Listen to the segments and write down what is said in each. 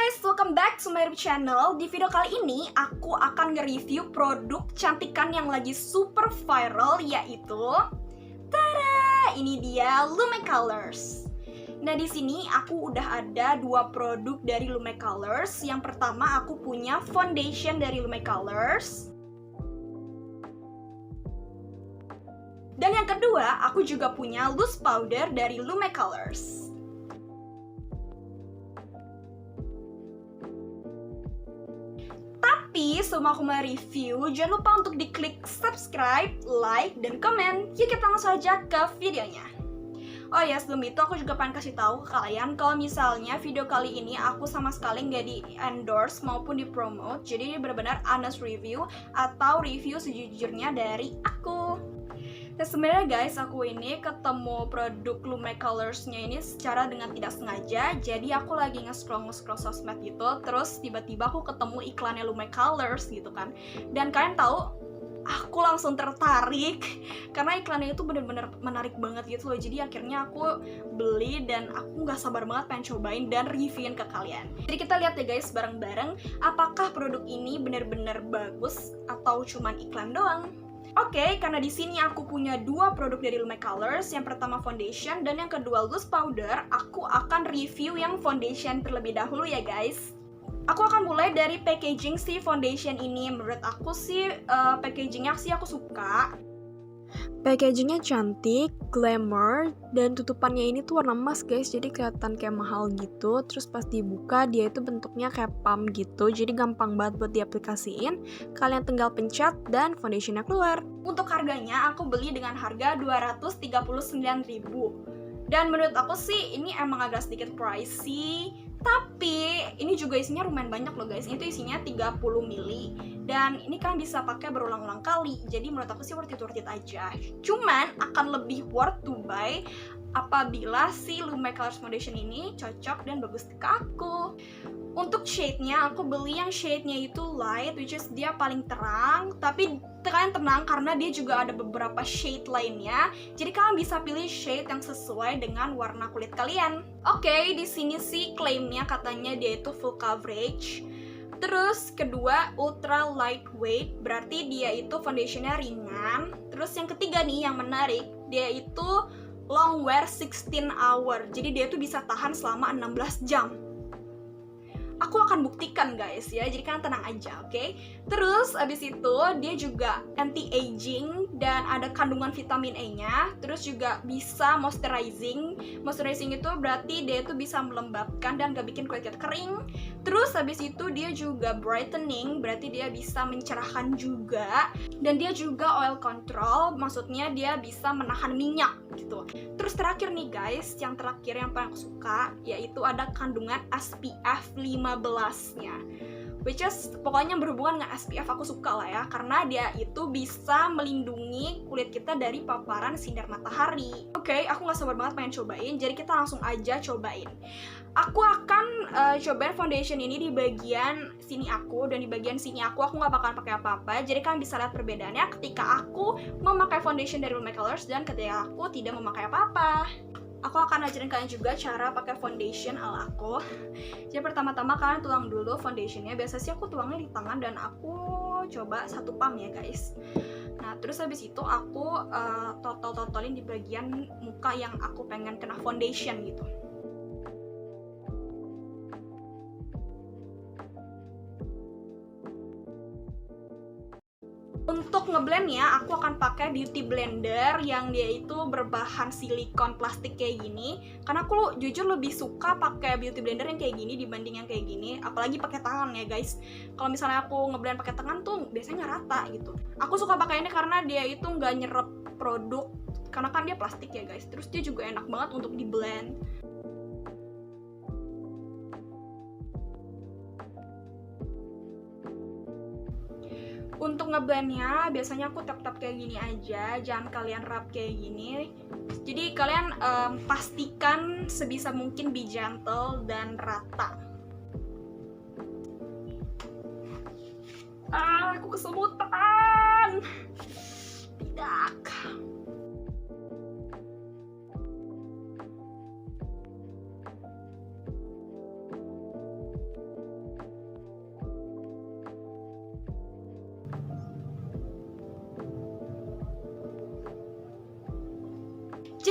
guys, welcome back to my YouTube channel. Di video kali ini, aku akan nge-review produk kecantikan yang lagi super viral, yaitu tada! Ini dia Lume Colors. Nah, di sini aku udah ada dua produk dari Lume Colors. Yang pertama, aku punya foundation dari Lume Colors. Dan yang kedua, aku juga punya loose powder dari Lume Colors. Tapi sebelum aku review, jangan lupa untuk diklik subscribe, like, dan komen. Yuk kita langsung aja ke videonya. Oh ya, sebelum itu aku juga pengen kasih tahu ke kalian kalau misalnya video kali ini aku sama sekali nggak di endorse maupun di promote. Jadi ini benar-benar honest review atau review sejujurnya dari aku. Nah sebenarnya guys, aku ini ketemu produk Lume Colors-nya ini secara dengan tidak sengaja. Jadi aku lagi nge-scroll sosmed gitu, terus tiba-tiba aku ketemu iklannya Lume Colors gitu kan. Dan kalian tahu, aku langsung tertarik karena iklannya itu bener-bener menarik banget gitu loh. Jadi akhirnya aku beli dan aku nggak sabar banget pengen cobain dan reviewin ke kalian. Jadi kita lihat ya guys bareng-bareng, apakah produk ini bener-bener bagus atau cuman iklan doang. Oke, karena di sini aku punya dua produk dari Lume Colors. Yang pertama foundation dan yang kedua loose powder. Aku akan review yang foundation terlebih dahulu ya guys. Aku akan mulai dari packaging si foundation ini. Menurut aku sih packagingnya sih aku suka. Packagingnya cantik, glamour, dan tutupannya ini tuh warna emas guys, jadi kelihatan kayak mahal gitu. Terus pas dibuka dia itu bentuknya kayak pump gitu, jadi gampang banget buat diaplikasiin. Kalian tinggal pencet dan foundationnya keluar. Untuk harganya aku beli dengan harga 239.000. Dan menurut aku sih ini emang agak sedikit pricey, tapi ini juga isinya lumayan banyak loh guys. Ini tuh isinya 30 ml dan ini kalian bisa pakai berulang-ulang kali. Jadi menurut aku sih worth it aja. Cuman akan lebih worth to buy apabila si Lume Colors Foundation ini cocok dan bagus ke aku. Untuk shade-nya, aku beli yang shade-nya itu light, which is dia paling terang, tapi kalian tenang karena dia juga ada beberapa shade lainnya. Jadi kalian bisa pilih shade yang sesuai dengan warna kulit kalian. Oke, di sini sih klaimnya katanya dia itu full coverage. Terus kedua, ultra lightweight, berarti dia itu foundationnya ringan. Terus yang ketiga nih yang menarik, dia itu long wear 16 hour. Jadi dia itu bisa tahan selama 16 jam. Aku akan buktikan guys ya, jadi kalian tenang aja, oke? Terus abis itu dia juga anti-aging dan ada kandungan vitamin E-nya. Terus juga bisa moisturizing. Moisturizing itu berarti dia itu bisa melembabkan dan gak bikin kulit kita kering. Terus abis itu dia juga brightening, berarti dia bisa mencerahkan juga. Dan dia juga oil control, maksudnya dia bisa menahan minyak gitu. Terus terakhir nih guys, yang terakhir yang paling aku suka yaitu ada kandungan SPF 15-nya, which is pokoknya berhubungan dengan SPF aku suka lah ya, karena dia itu bisa melindungi kulit kita dari paparan sinar matahari. Oke, aku gak sabar banget pengen cobain, jadi kita langsung aja cobain. Aku akan cobain foundation ini di bagian sini aku, dan di bagian sini aku gak bakalan pakai apa-apa. Jadi kalian bisa lihat perbedaannya ketika aku memakai foundation dari Lume Colors dan ketika aku tidak memakai apa-apa. Aku akan ajarin kalian juga cara pakai foundation ala aku. Jadi pertama-tama kalian tuang dulu foundationnya. Biasa sih aku tuangnya di tangan dan aku coba satu pump ya guys. Nah terus habis itu aku totol-totolin di bagian muka yang aku pengen kena foundation gitu. Untuk ngeblendnya, aku akan pakai beauty blender yang dia itu berbahan silikon plastik kayak gini. Karena aku jujur lebih suka pakai beauty blender yang kayak gini dibanding yang kayak gini. Apalagi pakai tangan ya guys. Kalau misalnya aku ngeblend pakai tangan tuh biasanya nggak rata gitu. Aku suka pakai ini karena dia itu nggak nyerap produk. Karena kan dia plastik ya guys. Terus dia juga enak banget untuk di blend. Untuk ngeblendnya biasanya aku tap-tap kayak gini aja, jangan kalian rub kayak gini. Jadi kalian pastikan sebisa mungkin be gentle dan rata. Aku kesemutan. Tidak.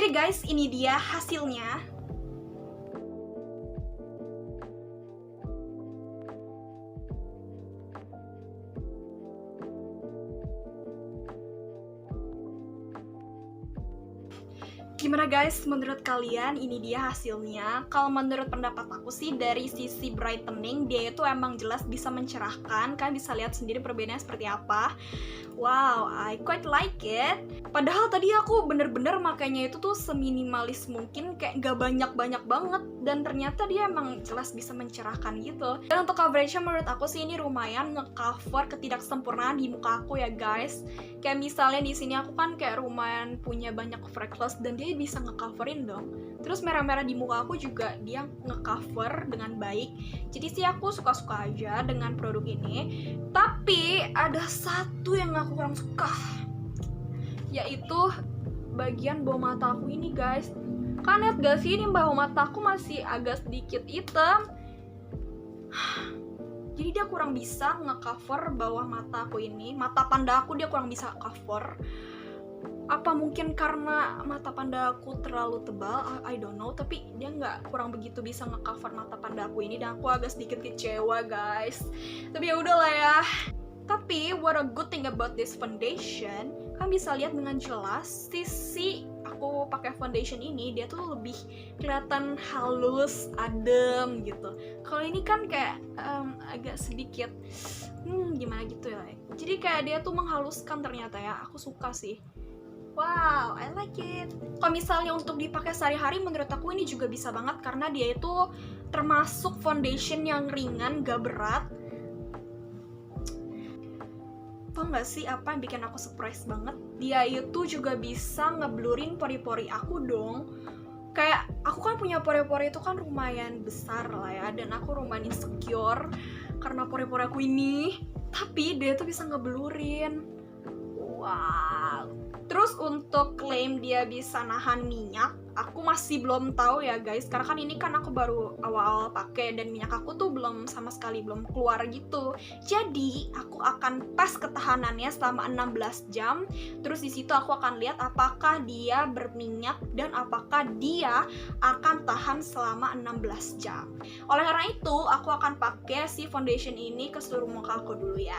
Oke guys, ini dia hasilnya. Gimana guys, menurut kalian ini dia hasilnya? Kalau menurut pendapat aku sih dari sisi brightening dia itu emang jelas bisa mencerahkan. Kalian bisa lihat sendiri perbedaannya seperti apa. Wow, I quite like it. Padahal tadi aku bener-bener makainya itu tuh seminimalis mungkin, kayak gak banyak-banyak banget. Dan ternyata dia emang jelas bisa mencerahkan gitu. Dan untuk coveragenya menurut aku sih ini lumayan nge-cover ketidaksempurnaan di muka aku ya guys. Kayak misalnya di sini aku kan kayak lumayan punya banyak freckles dan dia bisa nge-coverin dong. Terus merah-merah di muka aku juga dia nge-cover dengan baik. Jadi sih aku suka-suka aja dengan produk ini. Tapi ada satu yang aku kurang suka, yaitu bagian bawah mata aku ini guys. Kan lihat gak sih, ini bawah mata aku masih agak sedikit hitam. Jadi dia kurang bisa nge-cover bawah mata aku ini. Mata panda aku dia kurang bisa cover. Apa mungkin karena mata panda aku terlalu tebal? I don't know. Tapi dia kurang begitu bisa nge-cover mata panda aku ini. Dan aku agak sedikit kecewa guys. Tapi ya udahlah ya. Tapi what a good thing about this foundation, kan bisa lihat dengan jelas sisi aku pakai foundation ini dia tuh lebih kelihatan halus, adem gitu. Kalau ini kan kayak agak sedikit gimana gitu ya. Jadi kayak dia tuh menghaluskan ternyata ya. Aku suka sih. Wow, I like it. Kalau misalnya untuk dipakai sehari-hari menurut aku ini juga bisa banget karena dia itu termasuk foundation yang ringan, gak berat. Tau gak sih apa yang bikin aku surprise banget? Dia itu juga bisa ngeblurin pori-pori aku dong. Kayak aku kan punya pori-pori itu kan lumayan besar lah ya. Dan aku lumayan insecure karena pori-pori aku ini. Tapi dia tuh bisa ngeblurin. Wow. Terus untuk klaim dia bisa nahan minyak, aku masih belum tahu ya guys. Karena kan ini kan aku baru awal-awal pakai dan minyak aku tuh belum sama sekali belum keluar gitu. Jadi aku akan tes ketahanannya selama 16 jam. Terus di situ aku akan lihat apakah dia berminyak dan apakah dia akan tahan selama 16 jam. Oleh karena itu, aku akan pakai si foundation ini ke seluruh muka aku dulu ya.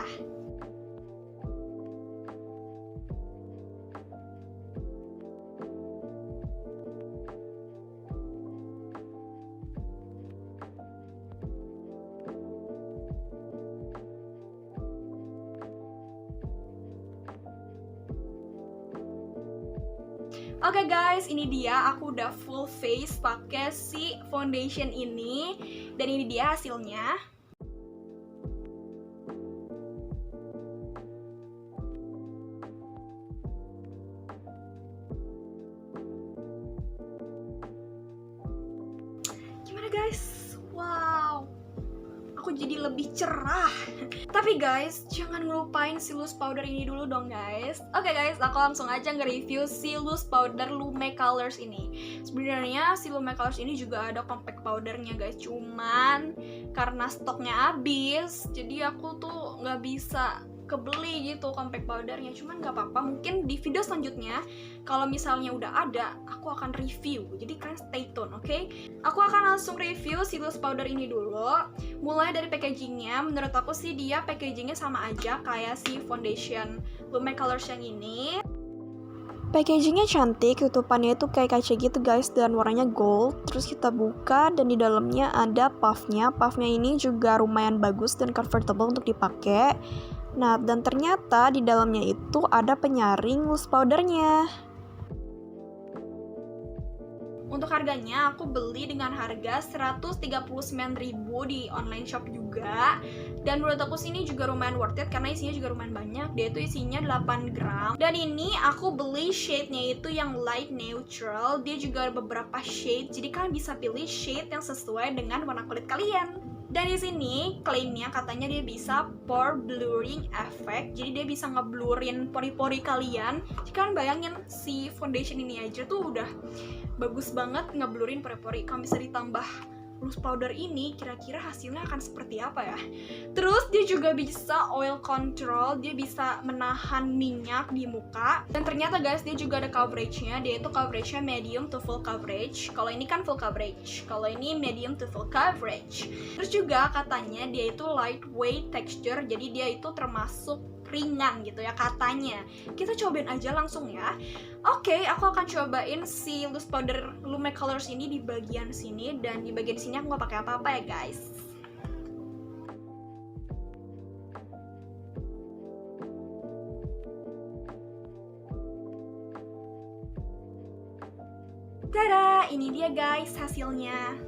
Oke guys, ini dia aku udah full face pakai si foundation ini dan ini dia hasilnya. Gimana guys? Wow. Aku jadi lebih cerah. Tapi guys, jangan ngelupain si loose powder ini dulu dong guys. Oke guys, aku langsung aja nge-review si loose powder Lume Colors ini. Sebenarnya si Lume Colors ini juga ada compact powdernya guys. Cuman karena stoknya habis, jadi aku tuh nggak bisa kebeli gitu compact powdernya. Cuman nggak apa-apa, mungkin di video selanjutnya kalau misalnya udah ada, aku akan review. Jadi kalian stay tune, oke? Aku akan langsung review si loose powder ini dulu. Mulai dari packagingnya, menurut aku sih dia packagingnya sama aja kayak si foundation Lume Colors yang ini. Packagingnya cantik, tutupannya itu kayak kaca gitu guys, dan warnanya gold. Terus kita buka dan di dalamnya ada puffnya. Puffnya ini juga lumayan bagus dan comfortable untuk dipakai. Nah, dan ternyata di dalamnya itu ada penyaring loose powdernya. Untuk harganya aku beli dengan harga 139.000 di online shop juga. Dan menurut aku sini juga lumayan worth it karena isinya juga lumayan banyak. Dia itu isinya 8 gram. Dan ini aku beli shade-nya itu yang light neutral. Dia juga ada beberapa shade. Jadi kalian bisa pilih shade yang sesuai dengan warna kulit kalian. Dan di sini klaimnya katanya dia bisa pore blurring effect. Jadi dia bisa ngeblurin pori-pori kalian. Jadi kalian bayangin si foundation ini aja tuh udah bagus banget ngeblurin pori-pori. Kamu bisa ditambah loose powder ini kira-kira hasilnya akan seperti apa ya. Terus dia juga bisa oil control, dia bisa menahan minyak di muka. Dan ternyata guys, dia juga ada coveragenya, dia itu coveragenya medium to full coverage. Kalau ini kan full coverage, kalau ini medium to full coverage. Terus juga katanya dia itu lightweight texture, jadi dia itu termasuk ringan gitu ya katanya. Kita cobain aja langsung ya. Oke, aku akan cobain si loose powder Lume Colors ini di bagian sini, dan di bagian sini aku nggak pakai apa-apa ya guys. Tada, ini dia guys hasilnya.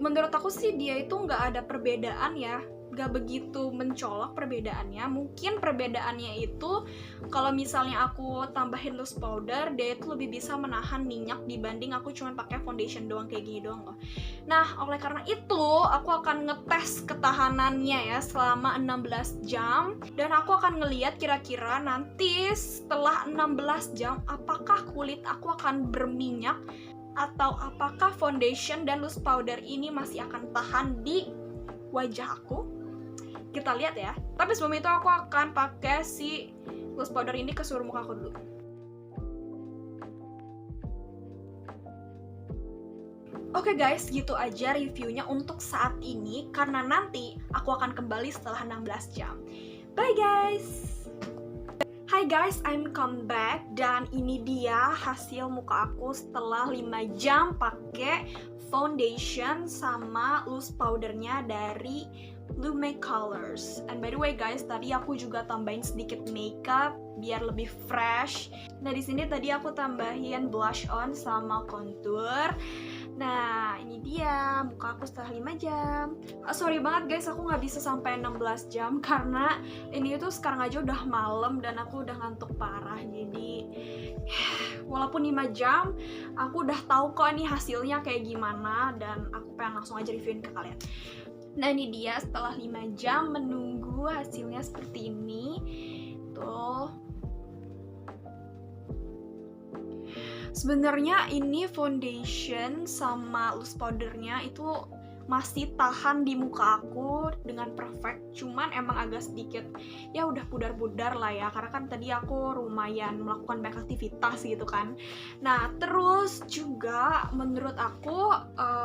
Menurut aku sih dia itu nggak ada perbedaan ya, nggak begitu mencolok perbedaannya. Mungkin perbedaannya itu kalau misalnya aku tambahin loose powder, dia itu lebih bisa menahan minyak dibanding aku cuma pakai foundation doang kayak gini doang loh. Nah, oleh karena itu aku akan ngetes ketahanannya ya selama 16 jam, dan aku akan ngeliat kira-kira nanti setelah 16 jam apakah kulit aku akan berminyak atau apakah foundation dan loose powder ini masih akan tahan di wajah aku. Kita lihat ya. Tapi sebelum itu aku akan pakai si loose powder ini ke seluruh muka aku dulu. Oke guys, gitu aja reviewnya untuk saat ini, karena nanti aku akan kembali setelah 16 jam. Bye guys! Hai guys, I'm come back, dan ini dia hasil muka aku setelah 5 jam pakai foundation sama loose powdernya dari Lume Colors. And by the way guys, tadi aku juga tambahin sedikit makeup biar lebih fresh. Nah, di sini tadi aku tambahin blush on sama contour. Nah, ini dia muka aku setelah 5 jam. Sorry banget guys, aku nggak bisa sampai 16 jam karena ini tuh sekarang aja udah malam dan aku udah ngantuk parah. Jadi walaupun 5 jam, aku udah tahu kok ini hasilnya kayak gimana, dan aku pengen langsung aja reviewin ke kalian. Nah, ini dia setelah 5 jam menunggu hasilnya seperti ini. Tuh. Sebenarnya ini foundation sama loose powdernya itu masih tahan di muka aku dengan perfect, cuman emang agak sedikit ya udah pudar-pudar lah ya, karena kan tadi aku lumayan melakukan banyak aktivitas gitu kan. Nah, terus juga menurut aku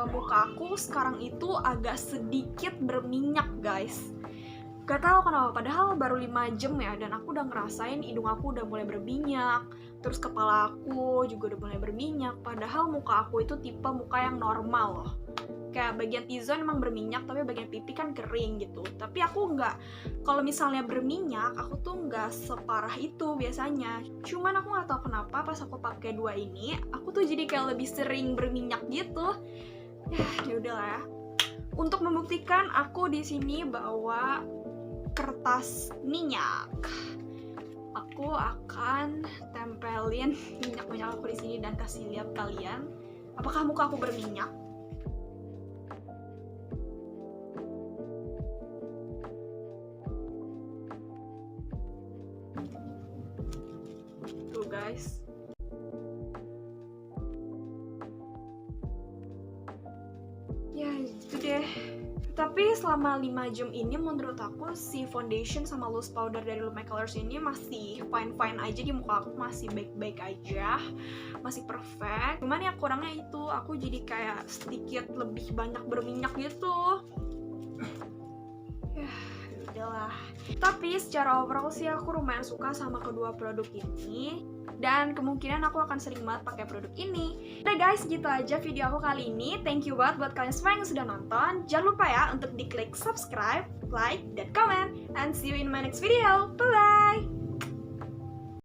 muka aku sekarang itu agak sedikit berminyak guys. Gak tahu kenapa, padahal baru 5 jam ya, dan aku udah ngerasain hidung aku udah mulai berminyak, terus kepala aku juga udah mulai berminyak, padahal muka aku itu tipe muka yang normal loh. Kayak bagian T-zone emang berminyak, tapi bagian pipi kan kering gitu. Tapi aku nggak, kalau misalnya berminyak, aku tuh nggak separah itu biasanya. Cuman aku nggak tahu kenapa pas aku pakai dua ini, aku tuh jadi kayak lebih sering berminyak gitu. Ya udahlah ya. Untuk membuktikan, aku di sini bawa kertas minyak. Aku akan tempelin minyak-minyak aku di sini dan kasih lihat kalian apakah muka aku berminyak. Tuh guys. Ya gitu deh. Tapi selama 5 jam ini menurut aku si foundation sama loose powder dari Lume Colors ini masih fine-fine aja di muka aku, masih baik-baik aja, masih perfect. Cuman ya kurangnya itu, aku jadi kayak sedikit lebih banyak berminyak gitu. Ya udahlah. Tapi secara overall sih aku lumayan suka sama kedua produk ini, dan kemungkinan aku akan sering banget pakai produk ini. Udah guys, gitu aja video aku kali ini. Thank you banget buat kalian semua yang sudah nonton. Jangan lupa ya untuk diklik subscribe, like, dan comment. And see you in my next video. Bye-bye!